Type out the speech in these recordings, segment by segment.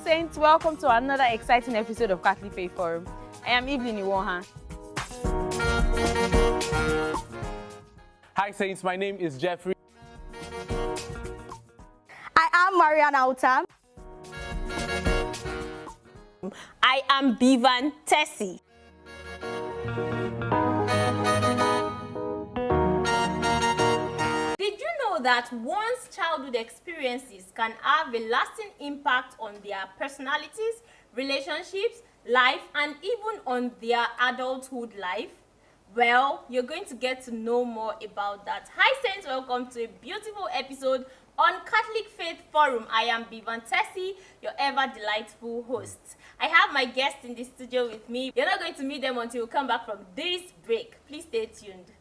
Saints, welcome to another exciting episode of Catholic Faith Forum. I am Evelyn Iwuoha. Hi Saints, my name is Jeffrey. I am Marian Autam. I am Bivan Tessy. Did you know that one's childhood experiences can have a lasting impact on their personalities, relationships, life, and even on their adulthood life? Well, you're going to get to know more about that. Hi Saints, welcome to a beautiful episode on Catholic Faith Forum. I am Bivan Tessy, your ever delightful host. I have my guests in the studio with me. You're not going to meet them until we come back from this break. Please stay tuned.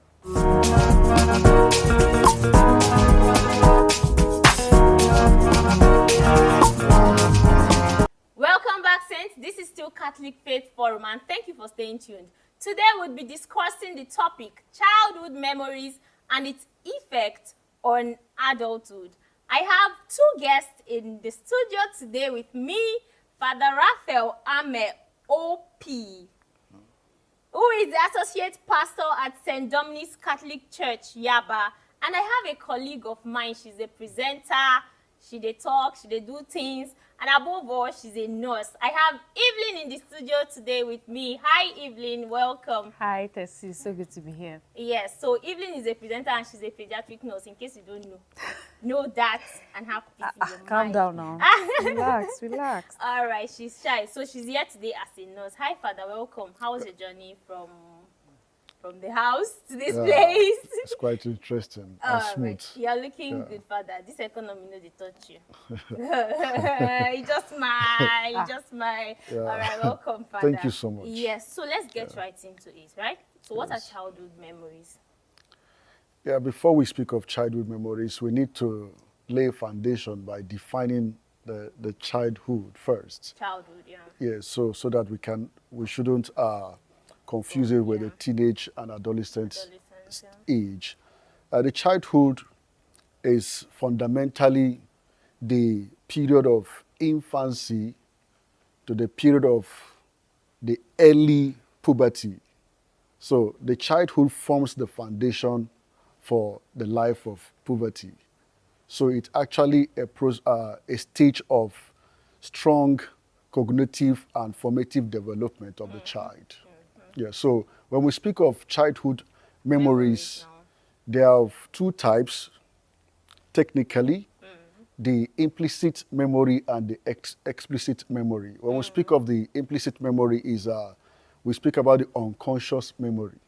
Welcome back, Saints. This is still Catholic Faith Forum, and thank you for staying tuned. Today we'll be discussing the topic childhood memories and its effect on adulthood. I have two guests in the studio today with me, Father Raphael Ameh, OP, who is the Associate Pastor at St. Dominic's Catholic Church, Yaba. And I have a colleague of mine, she's a presenter, she dey talk, she dey do things, and above all, she's a nurse. I have Evelyn in the studio today with me. Hi, Evelyn, welcome. Hi, Tessie, so good to be here. Yes, so Evelyn is a presenter and she's a pediatric nurse, in case you don't know. Know that and have peace in your Calm mind. down now. Relax. All right, she's shy. So she's here today as a nurse. Hi, Father, welcome. How was your journey from the house to this place? It's quite interesting and smooth. Right. You're looking good, Father. This economy knows they touch you. You just smile. Yeah. All right, welcome, Father. Thank you so much. Yes, so let's get right into it, right? So what are childhood memories? Yeah, before we speak of childhood memories, we need to lay a foundation by defining the childhood first. Childhood, yeah. Yeah, so that we shouldn't confuse it with the teenage and adolescent age. The childhood is fundamentally the period of infancy to the period of the early puberty. So the childhood forms the foundation for the life of puberty. So it's actually a stage of strong cognitive and formative development of the child. Yeah, so when we speak of childhood memories, there are two types, technically, the implicit memory and the explicit memory. When we speak of the implicit memory we speak about the unconscious memory.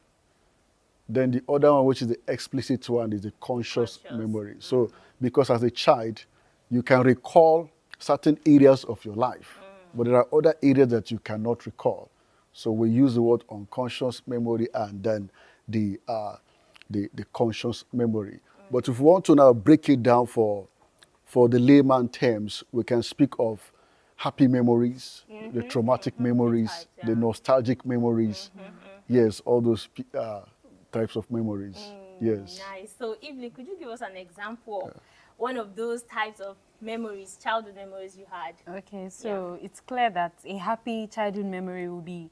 Then the other one, which is the explicit one, is the conscious memory. So because as a child, you can recall certain areas of your life, but there are other areas that you cannot recall. So we use the word unconscious memory and then the conscious memory. But if we want to now break it down for the layman terms, we can speak of happy memories, the traumatic memories, the nostalgic memories. Yes, all those types of memories. Yes. Nice. So, Evelyn, could you give us an example of one of those types of memories, childhood memories you had? Okay, so it's clear that a happy childhood memory will be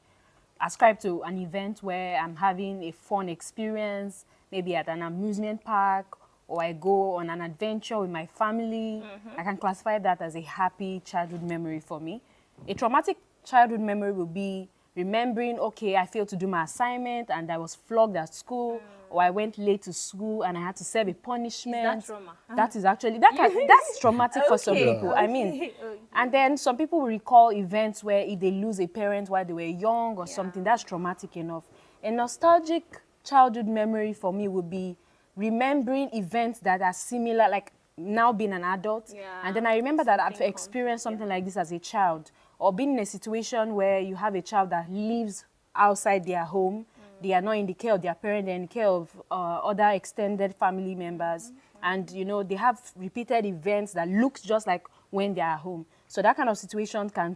ascribed to an event where I'm having a fun experience, maybe at an amusement park, or I go on an adventure with my family. I can classify that as a happy childhood memory for me. A traumatic childhood memory will be remembering, okay, I failed to do my assignment and I was flogged at school, or I went late to school and I had to serve a punishment. Is that trauma? That is actually, that's traumatic for some people. I mean, and then some people will recall events where if they lose a parent while they were young or something, that's traumatic enough. A nostalgic childhood memory for me would be remembering events that are similar, like now being an adult. And then I remember that I've experienced something like this as a child, or being in a situation where you have a child that lives outside their home. They are not in the care of their parent, they're in the care of other extended family members. And, you know, they have repeated events that look just like when they are home. So that kind of situation can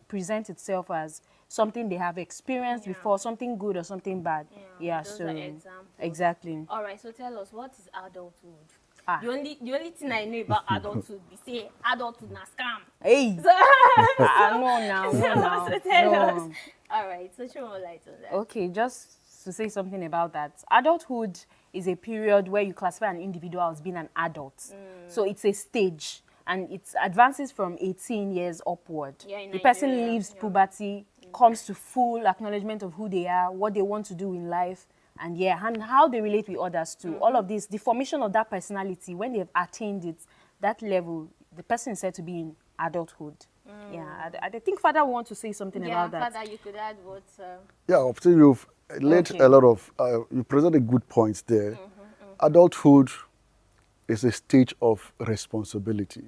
present itself as something they have experienced before, something good or something bad. Those so are examples. exactly. All right, so tell us, what is adulthood? The only thing I know about adulthood, we say adulthood na scam. Hey. So, No. so tell us. All right, so show more light on that. Okay, just to say something about that. Adulthood is a period where you classify an individual as being an adult. So it's a stage, and it advances from 18 years upward. Yeah, in the person Nigeria, leaves puberty, comes to full acknowledgement of who they are, what they want to do in life, and and how they relate with others too. All of this, the formation of that personality, when they've attained it, that level, the person is said to be in adulthood. Yeah, I think Father wants to say something about that. Father, you could add what... Yeah, I think you've laid Okay. a lot of, you presented good points there. Adulthood is a stage of responsibility.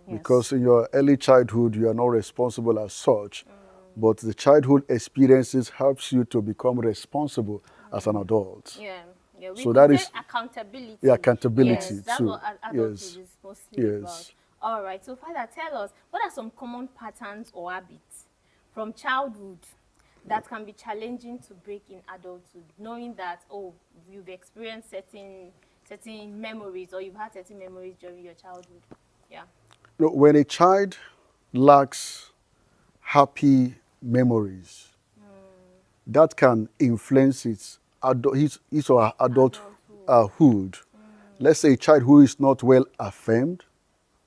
Because in your early childhood, you are not responsible as such, but the childhood experiences helps you to become responsible as an adult. Yeah, we So could that say is- accountability. Yeah, accountability Yes, that's too. what adulthood Yes. is mostly Yes. about. All right, so Father, tell us, what are some common patterns or habits from childhood that can be challenging to break in adulthood, knowing that, you've experienced certain memories, or you've had certain memories during your childhood? Yeah. You know, when a child lacks happy memories, that can influence his or her adulthood. Let's say a child who is not well affirmed,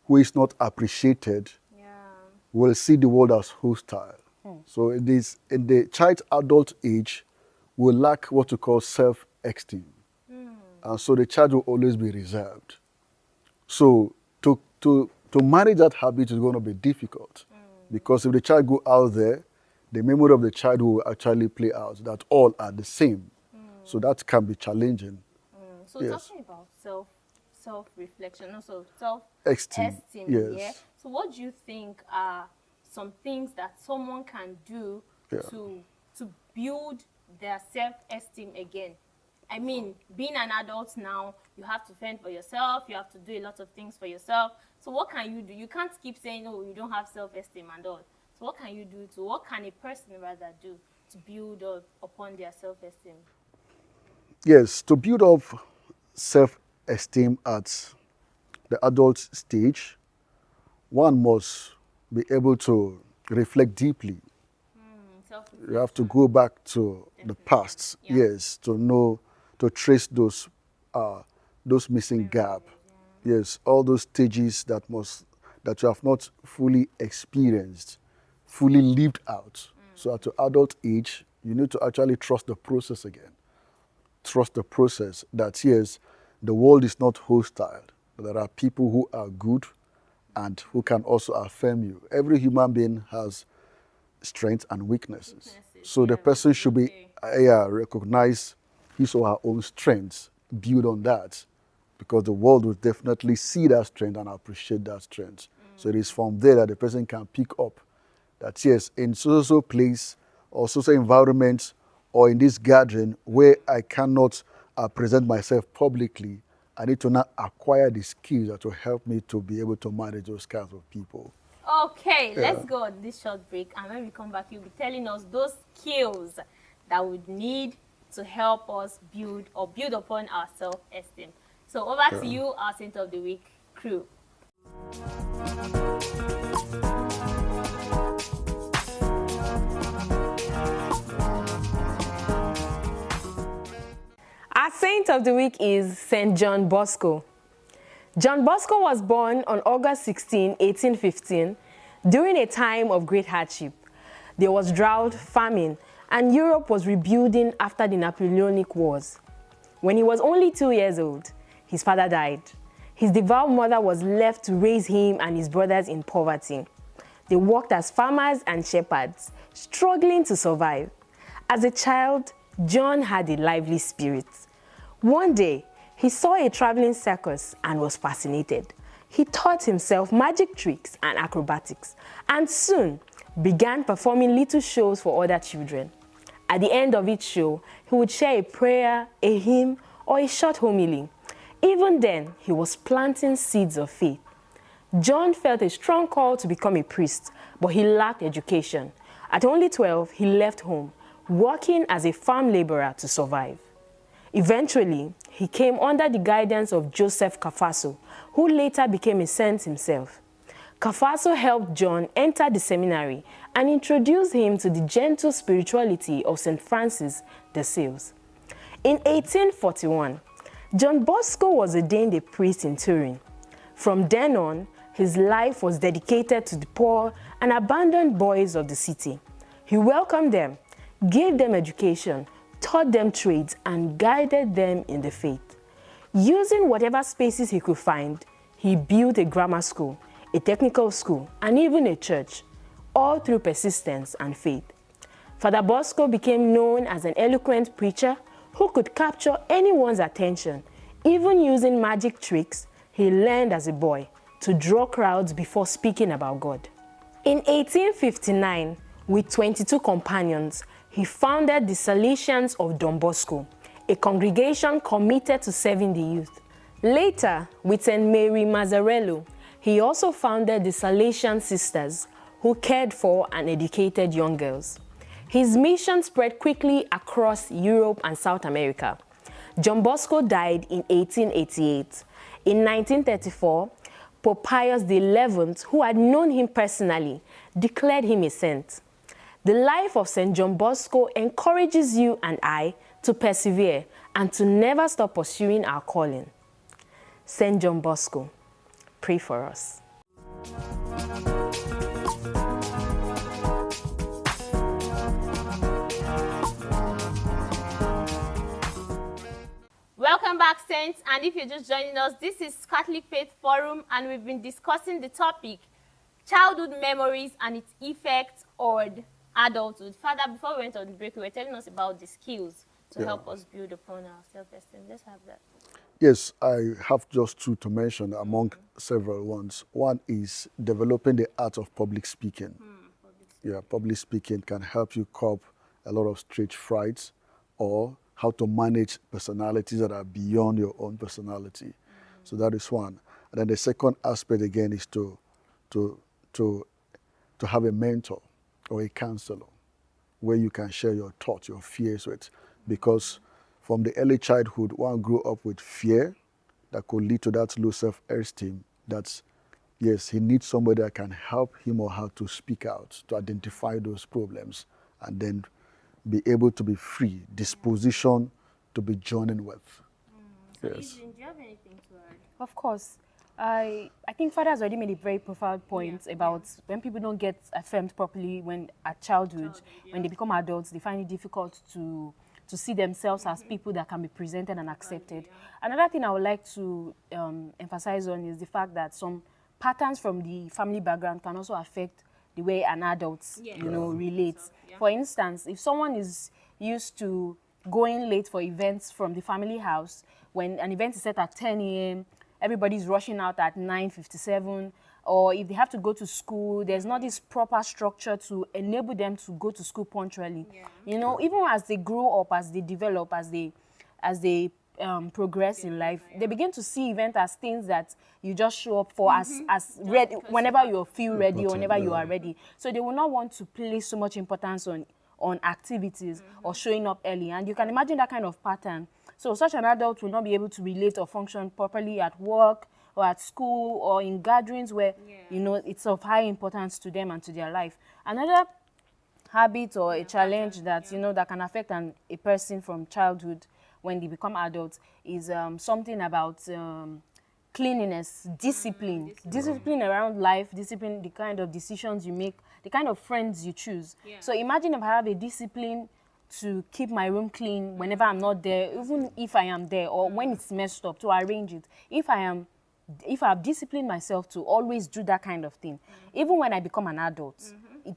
who is not appreciated, will see the world as hostile. So it is in the child adult age will lack what we call self-esteem. And so the child will always be reserved. So to manage that habit is going to be difficult. Because if the child go out there, the memory of the child will actually play out that all are the same. So that can be challenging. So Yes. talking about self-reflection, also Esteem, self-esteem, yes. yeah? So what do you think are some things that someone can do to build their self-esteem again? I mean, being an adult now, you have to fend for yourself, you have to do a lot of things for yourself. So what can you do? You can't keep saying, you don't have self-esteem and all. So what can you do what can a person rather do to build up upon their self-esteem? Yes, to build up self-esteem at the adult stage, one must be able to reflect deeply. You have to go back to the past, yes, to know, to trace those missing gaps. Yes, all those stages that you have not fully experienced, fully lived out. So at the adult age, you need to actually trust the process again. Trust the process that, yes, the world is not hostile. There are people who are good and who can also affirm you. Every human being has strengths and weaknesses. So the person should be recognize his or her own strengths, build on that, because the world will definitely see that strength and appreciate that strength. So it is from there that the person can pick up that, yes, in so place or so environment or in this gathering where I cannot present myself publicly, I need to now acquire the skills that will help me to be able to manage those kinds of people. Okay, let's go on this short break, and when we come back, you'll be telling us those skills that we need to help us build upon our self-esteem. So over to you, our Saint of the Week crew. Our saint of the week is St. John Bosco. John Bosco was born on August 16, 1815, during a time of great hardship. There was drought, famine, and Europe was rebuilding after the Napoleonic Wars. When he was only 2 years old, his father died. His devout mother was left to raise him and his brothers in poverty. They worked as farmers and shepherds, struggling to survive. As a child, John had a lively spirit. One day, he saw a traveling circus and was fascinated. He taught himself magic tricks and acrobatics, and soon began performing little shows for other children. At the end of each show, he would share a prayer, a hymn, or a short homily. Even then, he was planting seeds of faith. John felt a strong call to become a priest, but he lacked education. At only 12, he left home, working as a farm laborer to survive. Eventually, he came under the guidance of Joseph Kafaso, who later became a saint himself. Kafaso helped John enter the seminary and introduced him to the gentle spirituality of St. Francis de Sales. In 1841, John Bosco was ordained a priest in Turin. From then on, his life was dedicated to the poor and abandoned boys of the city. He welcomed them, gave them education, taught them trades, and guided them in the faith. Using whatever spaces he could find, he built a grammar school, a technical school, and even a church, all through persistence and faith. Father Bosco became known as an eloquent preacher who could capture anyone's attention. Even using magic tricks, he learned as a boy to draw crowds before speaking about God. In 1859, with 22 companions, he founded the Salesians of Don Bosco, a congregation committed to serving the youth. Later, with St. Mary Mazzarello, he also founded the Salesian Sisters, who cared for and educated young girls. His mission spread quickly across Europe and South America. John Bosco died in 1888. In 1934, Pope Pius XI, who had known him personally, declared him a saint. The life of St. John Bosco encourages you and I to persevere and to never stop pursuing our calling. St. John Bosco, pray for us. Welcome back, Saints, and if you're just joining us, this is Catholic Faith Forum, and we've been discussing the topic, childhood memories and its effects on adulthood. Father, before we went on the break, you were telling us about the skills to help us build upon our self-esteem. Let's have that. Yes, I have just two to mention among several ones. One is developing the art of public speaking. Public speaking can help you cope a lot of stage frights, or how to manage personalities that are beyond your own personality. So that is one. And then the second aspect again is to have a mentor or a counselor where you can share your thoughts, your fears with. Because from the early childhood, one grew up with fear that could lead to that low self-esteem. That's, yes, he needs somebody that can help him or her to speak out, to identify those problems, and then be able to be free, disposition to be joining with. So Evelyn, do you have anything to add? Of course. I think Father has already made a very profound point about when people don't get affirmed properly when at childhood, when they become adults, they find it difficult to see themselves as people that can be presented and accepted. Another thing I would like to emphasize on is the fact that some patterns from the family background can also affect the way an adult, relates. For instance, if someone is used to going late for events from the family house, when an event is set at 10 a.m., everybody's rushing out at 9:57, or if they have to go to school, there's not this proper structure to enable them to go to school punctually. Even as they grow up, as they develop, as they progress in life, they begin to see events as things that you just show up for as ready whenever you feel ready or whenever you are ready. So they will not want to place so much importance on activities or showing up early. And you can imagine that kind of pattern. So such an adult will not be able to relate or function properly at work or at school or in gatherings where, it's of high importance to them and to their life. Another habit or a challenge that, that can affect a person from childhood when they become adults is something about cleanliness, discipline around life, discipline, the kind of decisions you make, the kind of friends you choose. So imagine if I have a discipline to keep my room clean whenever I'm not there, even if I am there, or when it's messed up, to arrange it. If I've disciplined myself to always do that kind of thing, even when I become an adult,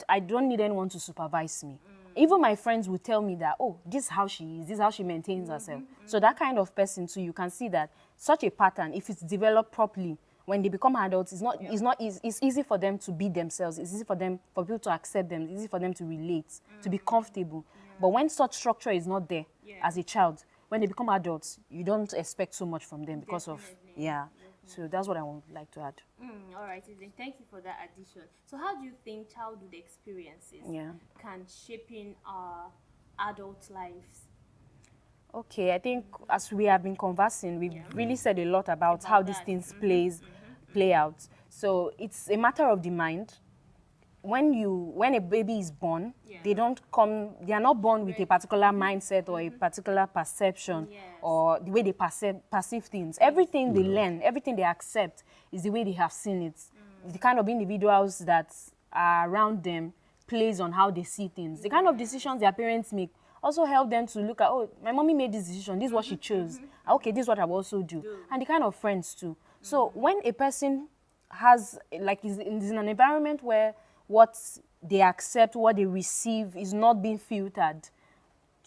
I don't need anyone to supervise me. Even my friends will tell me that, oh, this is how she is, this is how she maintains herself. So that kind of person too, you can see that such a pattern, if it's developed properly, when they become adults, it's easy for them to be themselves. It's easy for people to accept them. It's easy for them to relate, to be comfortable. But when such structure is not there as a child, when they become adults, you don't expect so much from them because of, So that's what I would like to add. All right, thank you for that addition. So how do you think childhood experiences can shape in our adult lives? Okay, I think as we have been conversing, we've really said a lot about how these things play out. So it's a matter of the mind. When a baby is born, they are not born with a particular mindset or a particular perception or the way they perceive things. Everything they learn, everything they accept is the way they have seen it. The kind of individuals that are around them plays on how they see things. The kind of decisions their parents make also help them to look at, oh, my mommy made this decision, this is what she chose. Okay, this is what I will also do. And the kind of friends too. So when a person is in an environment where what they accept, what they receive is not being filtered,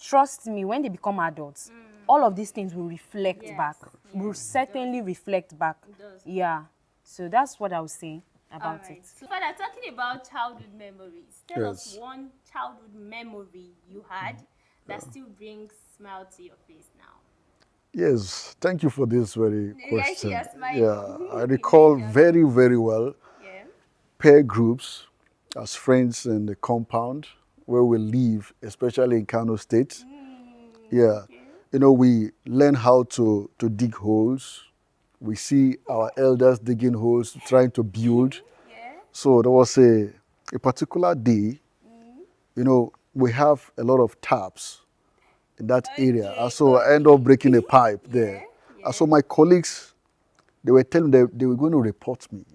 trust me, when they become adults, all of these things will reflect back. Will certainly reflect back. Yeah. So that's what I was saying about it. So, Father, talking about childhood memories, tell us one childhood memory you had that still brings smile to your face now. Yes, thank you for this very question. Yes, Yeah, I recall very, very well pair groups as friends in the compound where we live, especially in Kano State. Yeah, you know, we learn how to dig holes. We see our elders digging holes, trying to build. So there was a particular day, you know, we have a lot of taps in that area. And so I end up breaking a pipe there. And so my colleagues, they were telling me they were going to report me.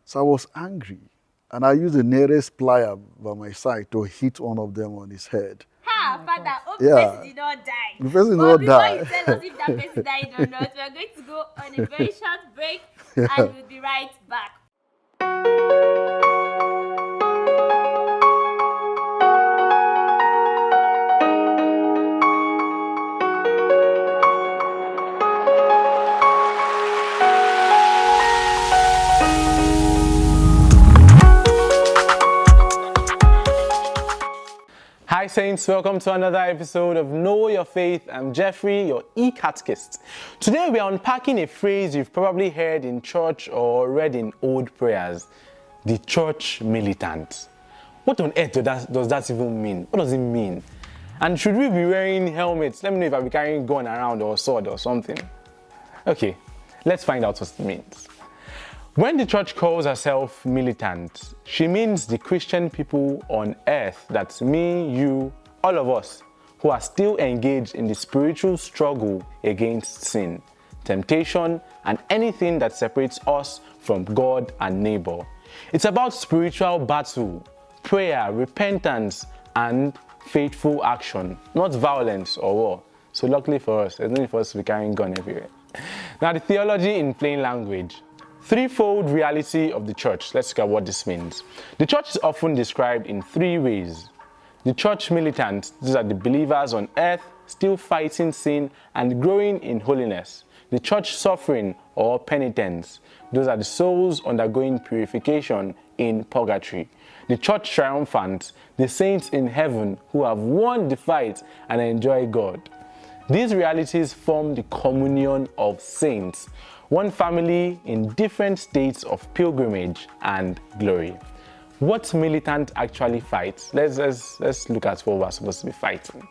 So I was angry. And I used the nearest plier by my side to hit one of them on his head. Father, hope the person did not die. The person did not die. Before you tell us if that person died or not, we are going to go on a very short break and we'll be right back. Hi Saints, welcome to another episode of Know Your Faith. I'm Jeffrey, your e-catechist. Today we are unpacking a phrase you've probably heard in church or read in old prayers, the church militant. What on earth does that even mean? What does it mean? And should we be wearing helmets? Let me know if I'll be carrying a gun around or a sword or something. Okay, let's find out what it means. When the church calls herself militant, she means the Christian people on earth, that's me, you, all of us, who are still engaged in the spiritual struggle against sin, temptation, and anything that separates us from God and neighbor. It's about spiritual battle, prayer, repentance, and faithful action, not violence or war. So luckily for us, there's no need for us to be carrying gun everywhere. Now the theology in plain language. Threefold reality of the church. Let's look at what this means. The church is often described in three ways. The church militant, these are the believers on earth still fighting sin and growing in holiness. The church suffering or penitents, those are the souls undergoing purification in purgatory. The church triumphant, the saints in heaven who have won the fight and enjoy God. These realities form the communion of saints, one family in different states of pilgrimage and glory. What militant actually fights? Let's look at what we're supposed to be fighting.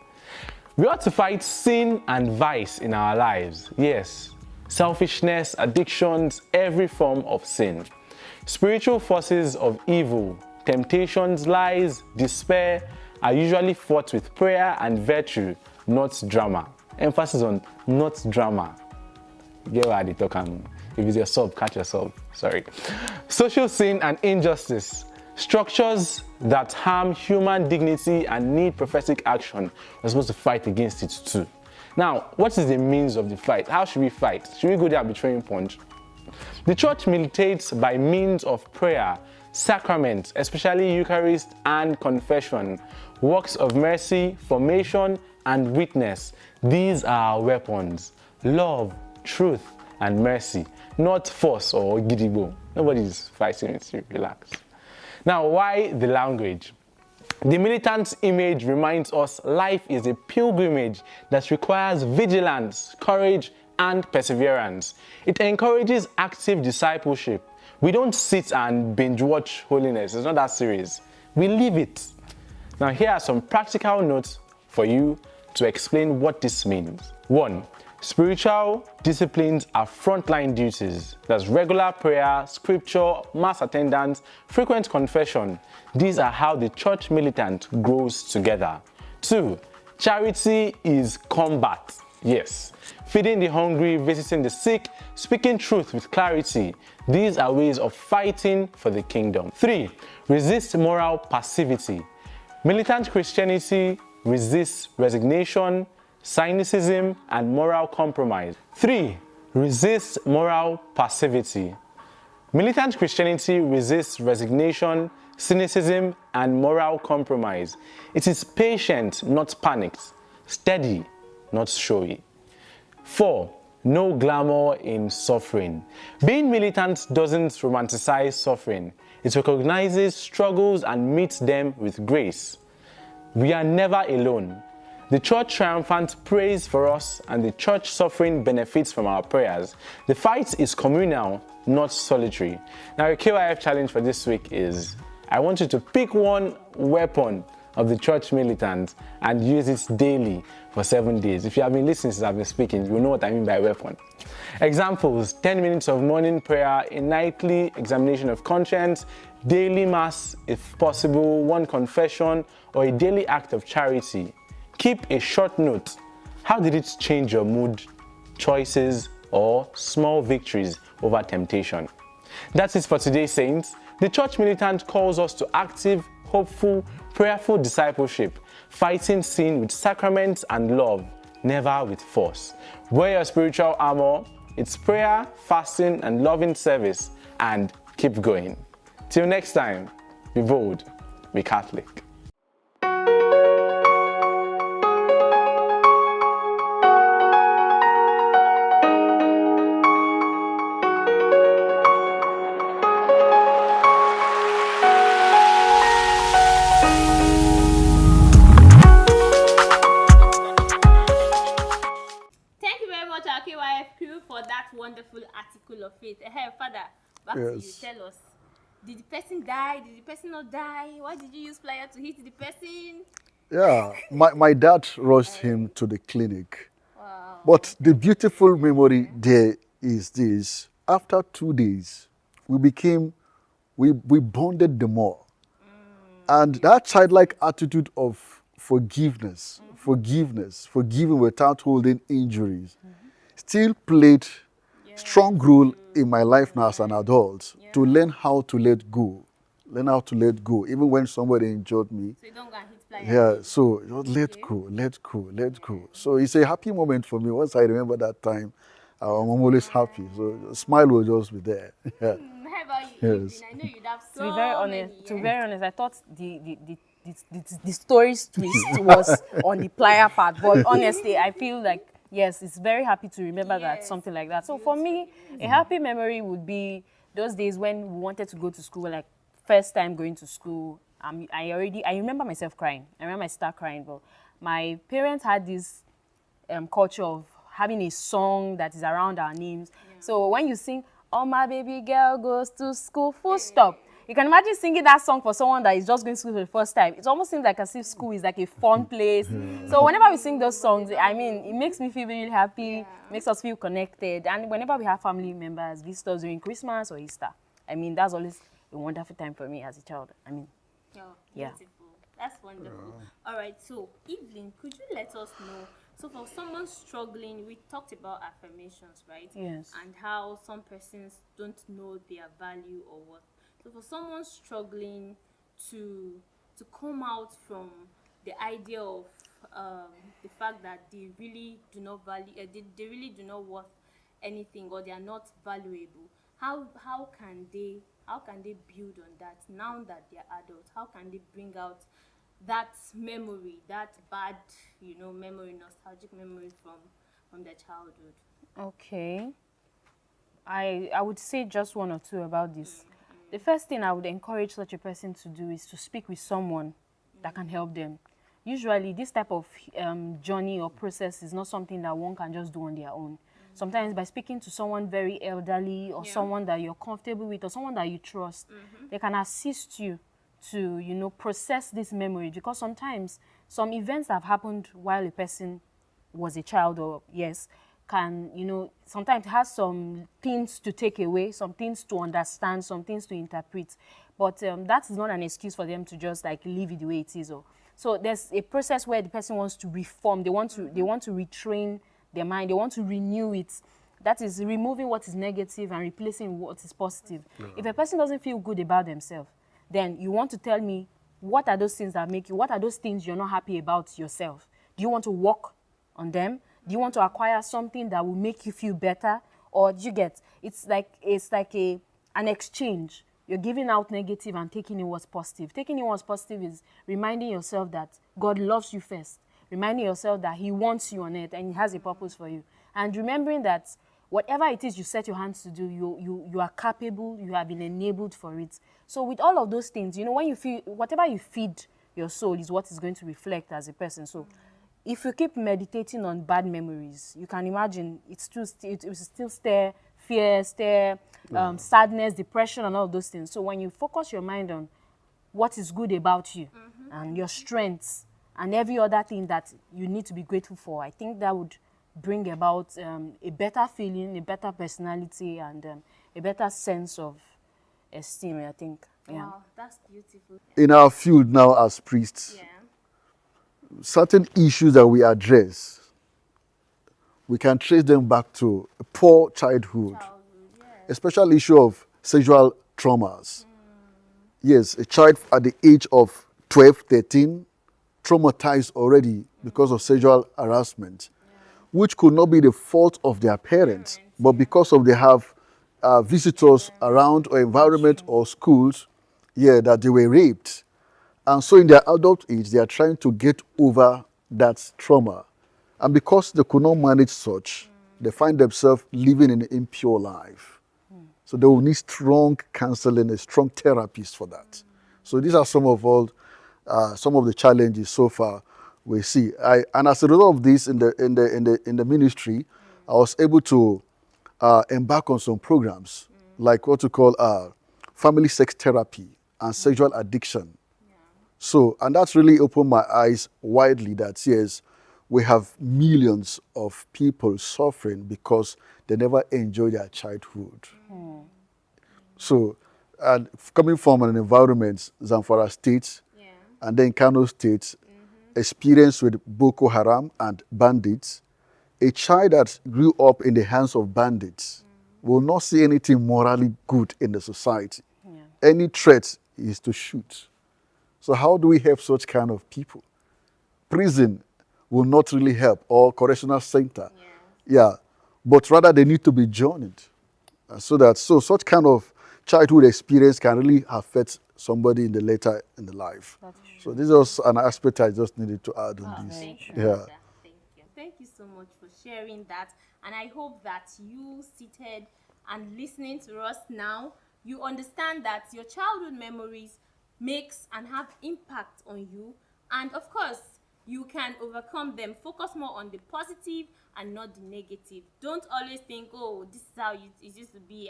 We ought to fight sin and vice in our lives. Yes, selfishness, addictions, every form of sin. Spiritual forces of evil, temptations, lies, despair are usually fought with prayer and virtue, not drama. Emphasis on not drama. Get where they talk. If it's your sub, catch yourself. Sorry. Social sin and injustice. Structures that harm human dignity and need prophetic action. We're supposed to fight against it too. Now, what is the means of the fight? How should we fight? Should we go there betraying punch? The church militates by means of prayer, sacraments, especially Eucharist and confession, works of mercy, formation, and witness. These are our weapons. Love, truth, and mercy, not force or gidibo. Nobody's fighting with you, relax. Now, why the language? The militant's image reminds us life is a pilgrimage that requires vigilance, courage, and perseverance. It encourages active discipleship. We don't sit and binge watch holiness. It's not that serious. We live it. Now, here are some practical notes for you to explain what this means. 1. Spiritual disciplines are frontline duties. That's regular prayer, scripture, mass attendance, frequent confession. These are how the church militant grows together. 2. Charity is combat. Yes. Feeding the hungry, visiting the sick, speaking truth with clarity. These are ways of fighting for the kingdom. 3. Resist moral passivity. Militant Christianity resists resignation, cynicism, and moral compromise. 3. Resist moral passivity. Militant Christianity resists resignation, cynicism, and moral compromise. It is patient, not panicked, steady, not showy. 4. No glamour in suffering. Being militant doesn't romanticize suffering. It recognizes struggles and meets them with grace. We are never alone. The church triumphant prays for us, and the church suffering benefits from our prayers. The fight is communal, not solitary. Now, your KYF challenge for this week is, I want you to pick one weapon of the church militant and use it daily for 7 days. If you have been listening since I've been speaking, you know what I mean by weapon. Examples: 10 minutes of morning prayer, a nightly examination of conscience, daily mass if possible, one confession, or a daily act of charity. Keep a short note. How did it change your mood, choices, or small victories over temptation? That's it for today, saints. The church militant calls us to active, hopeful, prayerful discipleship, fighting sin with sacraments and love, never with force. Wear your spiritual armor. It's prayer, fasting, and loving service, and keep going. Till next time, be bold, be Catholic. Thank you very much, our KYF crew, for that wonderful article of faith. Hey, Father, back to you. Yes. Tell us, did the person die? Did the person not die? Why did you use pliers to hit the person? Yeah, my dad rushed him to the clinic. Wow. But the beautiful memory there is this. After 2 days, we bonded the more. And that childlike attitude of forgiveness, forgiving without holding injuries, still played strong role in my life now as an adult, to learn how to let go. Even when somebody injured me. So you don't go and hit pliers. Yeah, so just let go. So it's a happy moment for me. Once I remember that time, I'm always happy. So a smile will just be there. Yeah. How about you, Yes. Evelyn? I know you'd have so To be very many. honest, I thought the story's twist was on the plier part. But honestly, I feel like, yes, it's very happy to remember that, Yes. something like that. So for me, a happy memory would be those days when we wanted to go to school, like first time going to school. I remember myself crying. I remember I started crying, but my parents had this culture of having a song that is around our names. So when you sing, "Oh, my baby girl goes to school," full stop. You can imagine singing that song for someone that is just going to school for the first time. It almost seems like as if school is like a fun place. So whenever we sing those songs, I mean, it makes me feel really happy, makes us feel connected. And whenever we have family members, visitors during Christmas or Easter, I mean, that's always a wonderful time for me as a child. I mean, Oh, Yeah. beautiful. That's wonderful. All right, so Evelyn, could you let us know? So for someone struggling, we talked about affirmations, right? Yes. And how some persons don't know their value or what. So for someone struggling to come out from the idea of the fact that they really do not value, they really do not worth anything, or they are not valuable, how can they build on that now that they are adults? How can they bring out that memory, that bad, memory, nostalgic memory from their childhood? okay. I would say just one or two about this. The first thing I would encourage such a person to do is to speak with someone that can help them. Usually, this type of journey or process is not something that one can just do on their own. Sometimes by speaking to someone very elderly, or someone that you're comfortable with, or someone that you trust, they can assist you to, process this memory. Because sometimes some events that have happened while a person was a child, or yes, can, sometimes has some things to take away, some things to understand, some things to interpret. But that is not an excuse for them to just like leave it the way it is. So there's a process where the person wants to reform. They want to retrain their mind. They want to renew it. That is removing what is negative and replacing what is positive. Yeah. If a person doesn't feel good about themselves, then you want to tell me, what are those things that make you, what are those things you're not happy about yourself? Do you want to work on them? Do you want to acquire something that will make you feel better? Or do you get, it's like an exchange. You're giving out negative and taking in what's positive. Taking in what's positive is reminding yourself that God loves you first. Reminding yourself that he wants you on earth and he has a purpose for you. And remembering that whatever it is you set your hands to do, you are capable, you have been enabled for it. So with all of those things, when you feel, whatever you feed your soul is what is going to reflect as a person. So if you keep meditating on bad memories, you can imagine it will still stir fear, sadness, depression, and all those things. So when you focus your mind on what is good about you and your strengths and every other thing that you need to be grateful for, I think that would bring about a better feeling, a better personality, and a better sense of esteem, I think. Yeah. Wow, that's beautiful. In our field now as priests, certain issues that we address, we can trace them back to a poor childhood. Especially issue of sexual traumas. Yes, a child at the age of 12, 13, traumatized already because of sexual harassment, which could not be the fault of their parents, but because of they have visitors around or environment or schools, that they were raped. And so in their adult age, they are trying to get over that trauma. And because they could not manage such, they find themselves living an impure life. So they will need strong counseling, a strong therapist for that. So these are some of the challenges so far we see. And as a result of this in the ministry, I was able to embark on some programs like what we call family sex therapy and sexual addiction. So, and that's really opened my eyes widely that yes, we have millions of people suffering because they never enjoy their childhood. So, and coming from an environment, Zamfara State, and then Kano State, experience with Boko Haram and bandits, a child that grew up in the hands of bandits will not see anything morally good in the society. Any threat is to shoot. So how do we help such kind of people? Prison will not really help, or correctional center. But rather they need to be joined. So such kind of childhood experience can really affect somebody in the later in the life. So this is an aspect I just needed to add on this. Thank you so much for sharing that. And I hope that you seated and listening to us now, you understand that your childhood memories makes and have impact on you. And of course, you can overcome them. Focus more on the positive and not the negative. Don't always think, oh, this is how it used to be.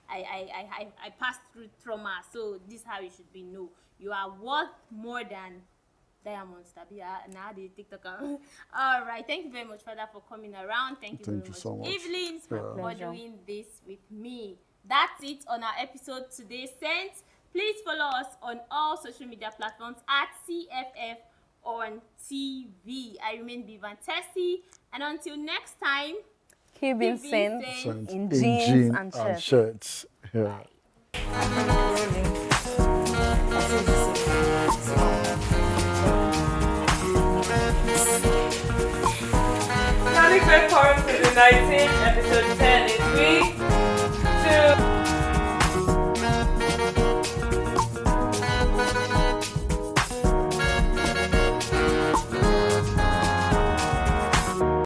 I passed through trauma, so this is how it should be. No, you are worth more than diamonds. Now the TikToker. All right, thank you very much, Father, for coming around. Thank you very much, so much. Evelyn, for doing this with me. That's it on our episode today. Saints, please follow us on all social media platforms at CFF on TV. I remain Bivan Tessy, and until next time, keep being saints in jeans and shirts. Catholic Reform to the 19th, episode 10 in 3,